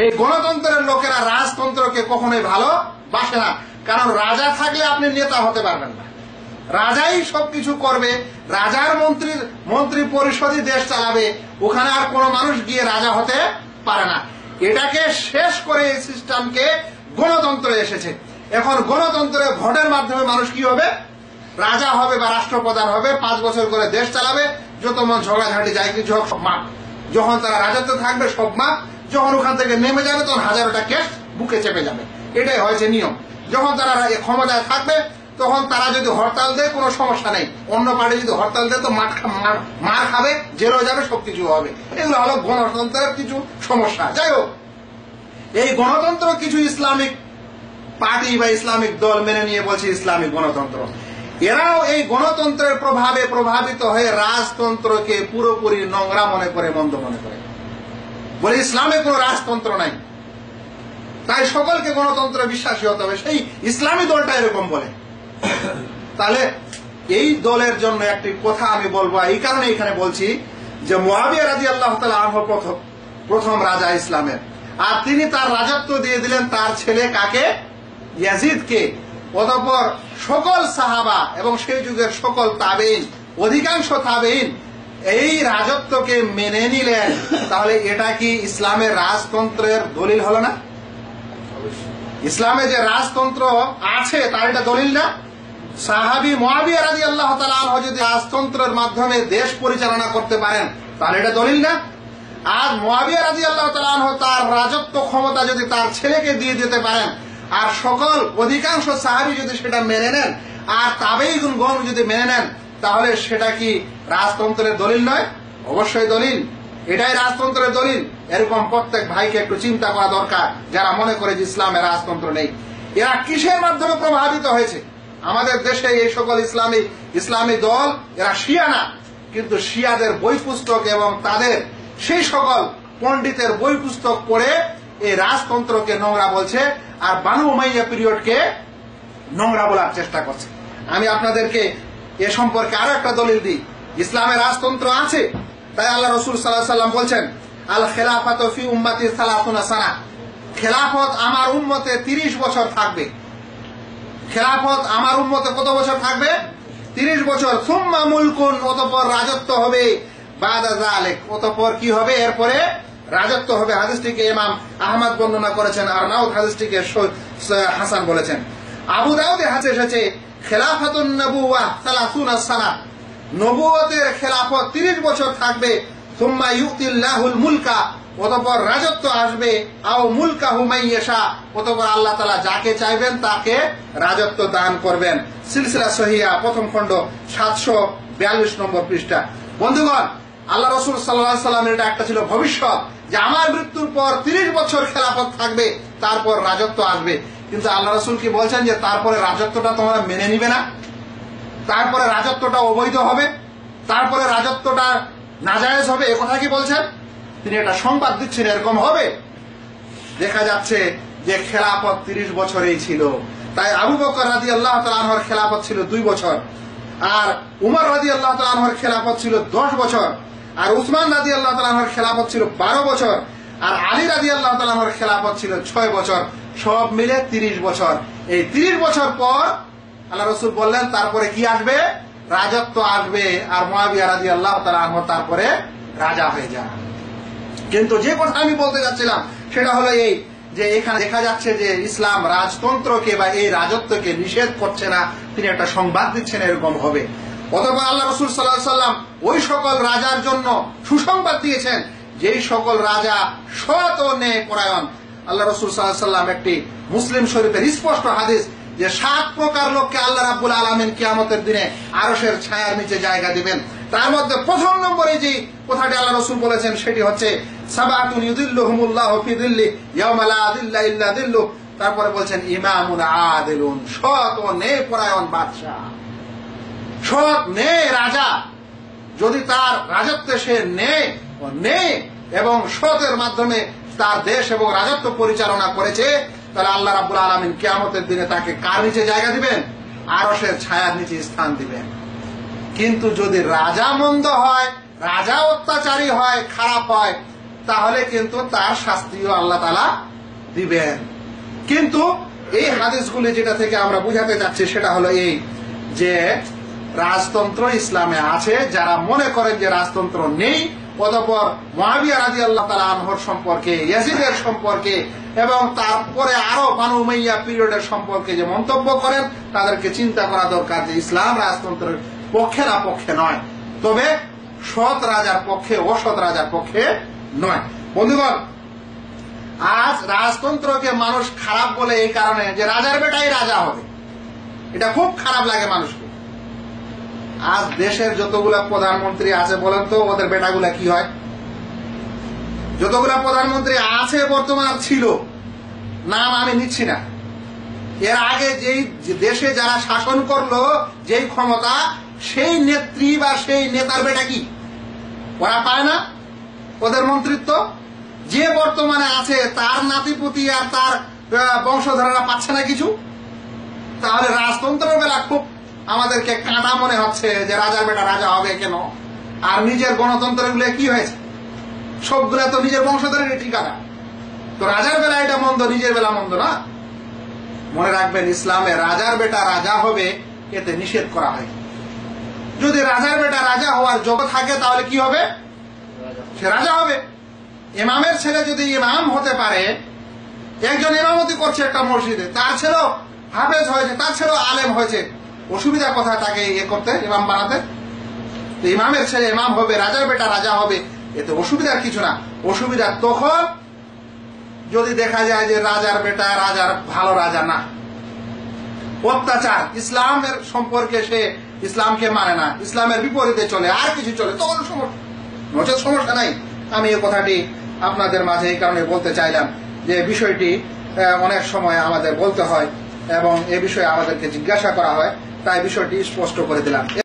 এই গণতন্ত্রের লোকেরা রাজতন্ত্রকে কখনোই ভালোবাসে না, কারণ রাজা থাকলে আপনি নেতা হতে পারবেন না। রাজাই সবকিছু করবে, রাজার মন্ত্রী পরিষদই দেশ চালাবে, ওখানে আর কোনো মানুষ গিয়ে রাজা হতে পারে না। এটাকে শেষ করে এই সিস্টেমকে গণতন্ত্র এসেছে। এখন গণতন্ত্রে ভোটের মাধ্যমে মানুষ কি হবে, রাজা হবে বা রাষ্ট্রপ্রধান হবে, 5 বছর করে দেশ চালাবে, যত মন ঝগড়াঝাটি যায় কিছু হোক সব মাপ। যখন তারা রাজত্ব থাকবে সব মাপ, যখন ওখান থেকে নেমে যাবে তখন হাজারোটা কেস বুকে চেপে যাবে। এটাই হয়েছে নিয়ম। যখন তারা ক্ষমতায় থাকবে তখন তারা যদি হরতাল দেয় কোনো সমস্যা নেই, অন্য পার্টি যদি হরতাল দেয় তো মার খাবে, জেলও যাবে, সবকিছু হবে। এগুলো হলো গণতন্ত্রের কিছু সমস্যা। যাই হোক, এই গণতন্ত্র কিছু ইসলামিক পার্টি বা ইসলামিক দল মেনে নিয়ে বলছে ইসলামিক গণতন্ত্র। এরাও এই গণতন্ত্রের প্রভাবে প্রভাবিত হয়ে রাজতন্ত্রকে পুরোপুরি নোংরা মনে করে, মন্দ মনে করে, বলে ইসলামে কোনো রাজতন্ত্র নাই, তাই সকলকে গণতন্ত্রে বিশ্বাসী হতে হবে। সেই ইসলামী দলটা এরকম বলে। তাহলে এই দলের জন্য একটি কথা আমি বলবো, এই কারণে এখানে বলছি যে মুআবিয়া রাদিয়াল্লাহু তাআলা আনহু প্রথম রাজা ইসলামের, আর তিনি তার রাজত্ব দিয়ে দিলেন তার ছেলে কাকে, ইয়াজিদকে। অতঃপর সকল সাহাবা এবং সেই যুগের সকল তাবেঈন, অধিকাংশ তাবেঈন এই রাজত্বকে মেনে নিলেন। তাহলে এটা কি ইসলামের রাজতন্ত্রের দলিল হলো না? ইসলামে যে রাজতন্ত্র আছে তার এটা দলিল না? সাহাবী মুআবিয়া রাদিয়াল্লাহু তাআলা আনহু যদি রাজতন্ত্রের মাধ্যমে দেশ পরিচালনা করতে পারেন তাহলে এটা দলিল না? আর মুআবিয়া রাদিয়াল্লাহু তাআলা আনহু তার রাজত্ব ক্ষমতা যদি তার ছেলেকে দিয়ে দিতে পারেন, আর সকল অধিকাংশ সাহাবী যদি সেটা মেনে নেন, আর তাবেঈগণ যদি মেনে নেন, তাহলে সেটা কি রাজতন্ত্রের দলিল নয়? অবশ্যই দলিল। এটাই রাজতন্ত্রের দলিল। এরকম প্রত্যেক ভাইকে একটু চিন্তা করা দরকার যারা মনে করে যে ইসলামে রাজতন্ত্র নেই। এরা কিসের মাধ্যমে প্রভাবিত হয়েছে? আমাদের দেশে এই সকল ইসলামী দল, এরা শিয়া না, কিন্তু শিয়াদের বই পুস্তক এবং তাদের সেই সকল পণ্ডিতের বই পুস্তক পড়ে এই রাজতন্ত্রকে নোংরা বলছে, আর বানু উমাইয়া পিরিয়ডকে নোংরা বলার চেষ্টা করছে। আমি আপনাদেরকে এ সম্পর্কে আরো একটা দলিল দিই। ইসলামের রাজতন্ত্র আছে, তাই আল্লাহ রাসূল সাল্লাল্লাহু আলাইহি ওয়াসাল্লাম বলছেন, আল খেলাফাতু ফি উম্মতি 30 সানা, খেলাফত আমার উম্মতে 30 বছর থাকবে। খেলাফত আমার উম্মতে কত বছর থাকবে? 30 বছর। সুম্মা মুলকুন, অতঃপর রাজত্ব হবে। বাদা যালিক, অতঃপর কি হবে? এরপরে রাজত্ব হবে। হাদিসটিকে ইমাম আহমদ বর্ণনা করেছেন, আর নাউদ হাদিসটিকে হাসান বলেছেন। আবু দাউদে হাদিস এসেছে, খেলাফাতুন নবুওয়া 30 সানা, নবুয়তের খেলাফত 30 বছর থাকবে। সুম্মা ইউতিল্লাহুল মুলকা, অতঃপর রাজত্ব আসবে। আও মুলকাহু মাইয়াশা, অতঃপর আল্লাহ তাআলা যাকে চাইবেন তাকে রাজত্ব দান করবেন। সিলসিলা সহিহা প্রথম খণ্ড 742 নম্বর পৃষ্ঠা। বন্ধুগণ, আল্লাহ রাসূল সাল্লাল্লাহু আলাইহি ওয়াসাল্লামের এটা একটা ছিল ভবিষ্যৎ যে আমার মৃত্যুর পর 30 বছর খেলাফত থাকবে, তারপর রাজত্ব আসবে। কিন্তু আল্লাহ রাসূল কি বলছেন যে তারপরে রাজত্বটা তোমরা মেনে নিবে না, তারপরে রাজত্বটা অবৈধ হবে, তারপরে রাজত্বটা নাজায়েজ হবে, এ কথা কি বলছেন? তিনি একটা সংবাদ দিচ্ছেন এরকম হবে। দেখা যাচ্ছে যে খেলাফত 30 বছরেই ছিল। তাই আবু বকর রাদিয়াল্লাহু তাআলা আনহুর খেলাফত ছিল 2 বছর, আর উমর রাদিয়াল্লাহু তাআলা আনহুর খেলাফত ছিল 10 বছর, আর উসমান রাদিয়াল্লাহু তাআলা আনহুর খেলাফত ছিল 12 বছর, আর আলী রাদিয়াল্লাহু তাআলা আনহুর খেলাফত ছিল 6 বছর। সব মিলে 30 বছর। এই 30 বছর পর আল্লাহ রাসূল বললেন তারপরে কি আসবে? রাজত্ব আসবে, আর মুআবিয়া রাদিয়াল্লাহু তাআলা আনহু তারপরে রাজা হয়ে যান। কিন্তু যে কথা আমি বলতে যাচ্ছিলাম সেটা হলো এই যে এখানে দেখা যাচ্ছে যে ইসলাম রাজতন্ত্রকে বা এই রাজত্বকে নিষেধ করছে না, তিনি একটা সংবাদ দিচ্ছেন এরকম হবে। অথবা আল্লাহ রাসূল সাল্লাল্লাহু আলাইহি ওয়াসাল্লাম ওই সকল রাজার জন্য সুসংবাদ দিয়েছেন যেই সকল রাজা সৎ ও ন্যায়পরায়ণ। আল্লাহ রাসূল সাল্লাল্লাহু আলাইহি ওয়াসাল্লাম একটি মুসলিম শরীফের স্পষ্ট হাদিস যে 7 প্রকার লোককে আল্লাহ রাব্বুল আলামিন কিয়ামতের দিনে আরশের ছায়ার নিচে জায়গা দিবেন। তার মধ্যে প্রথম নম্বরে যে কথাটি আল্লাহ রাসূল বলেছেন সেটি হচ্ছে সাবাতুন ইউদিল্লুহুমুল্লাহু ফি দিল্লি ইয়াওমা লা দিল্লা ইল্লা দিল্লু। তারপরে বলছেন ইমামুন আদিলুন, সৎ ও ন্যায়পরায়ণ বাদশা, সৎ ন্যায় রাজা। যদি তার রাজত্বে সে ন্যায় এবং সতের মাধ্যমে তার দেশ এবং রাজত্ব পরিচালনা করেছে, তাহলে আল্লাহ রাব্বুল আলামিন কিয়ামতের দিনে তাকে কার নিচে জায়গা দিবেন? আরশের ছায়ার নিচে স্থান দিবেন। কিন্তু যদি রাজা মন্দ হয়, রাজা অত্যাচারী হয়, খারাপ হয়, তাহলে কিন্তু তার শাস্তিও আল্লাহ তাআলা দিবেন। কিন্তু এই হাদিসগুলি যেটা থেকে আমরা বুঝাতে চাচ্ছি সেটা হলো এই যে রাজতন্ত্র ইসলামে আছে, যারা মনে করেন যে রাজতন্ত্র নেই, অতঃপর মুআবিয়া রাদিয়াল্লাহু তাআলা আনহুর সম্পর্কে, ইয়াজিদের সম্পর্কে এবং তারপরে আরো বানু উমাইয়া পিরিয়ডের সম্পর্কে যে মন্তব্য করেন, তাদেরকে চিন্তা করা দরকার যে ইসলাম রাজতন্ত্রের পক্ষে না পক্ষে নয়, তবে সৎ রাজার পক্ষে, অসৎ রাজার পক্ষে নয়। বন্ধুগণ, আজ রাজতন্ত্রকে মানুষ খারাপ বলে এই কারণে যে রাজার বেটাই রাজা হবে, এটা খুব খারাপ লাগে মানুষকে। আজ দেশের যতগুলা প্রধানমন্ত্রী আছে বলেন তো ওদের বেটাগুলা কি হয়? যতগুলা প্রধানমন্ত্রী আছে বর্তমান ছিল, নাম আমি নিচ্ছি না, এর আগে যেই দেশে যারা শাসন করলো যেই ক্ষমতা, সেই নেত্রী বা সেই নেতার বেটা কি ওরা পায় না ওদের মন্ত্রিত্ব? যে বর্তমানে আছে তার নাতিপুতি আর তার বংশধরেরা পাচ্ছে না কিছু? তাহলে রাজতন্ত্রের বেলা খুব আমাদেরকে কাঁটা মনে হচ্ছে যে রাজার বেটা রাজা হবে কেন? আর নিজের গণতন্ত্র গুলো কি হয়েছে? সবগুলা তো নিজের বংশধরের ঠিকানা। তো রাজার বেলা এটা মন্দ, নিজের বেলা মন্দ না। মনে রাখবেন, ইসলামে রাজার বেটা রাজা হবে এতে নিষেধ করা হয়। যদি রাজার বেটা রাজা হওয়ার যোগ্য থাকে তাহলে কি হবে? সে রাজা হবে। ইমামের ছেলে যদি ইমাম হতে পারে, একজন ইমামতি করছে একটা মসজিদে, তার ছেলেও হাফেজ হয়েছে, তার ছেলেও আলেম হয়েছে, অসুবিধা কোথায় তাকে করতে, ইমাম বানাতে? তো ইমামের ছেলে ইমাম হবে, রাজার বেটা রাজা হবে, এতে অসুবিধার কিছু না। অসুবিধা তখন যদি দেখা যায় যে রাজার বেটা রাজার ভালো রাজা না, অত্যাচার, ইসলামের সম্পর্কে সে ইসলামকে মানে না, ইসলামের বিপরীতে চলে, আর কিছু চলে, তখন সমস্যা। নচেত সমস্যা নাই। আমি এই কথাটি আপনাদের মাঝে এই কারণে বলতে চাইলাম যে বিষয়টি অনেক সময় আমাদের বলতে হয় এবং এ বিষয়ে আমাদেরকে জিজ্ঞাসা করা হয়, তাই বিষয়টি স্পষ্ট করে দিলাম।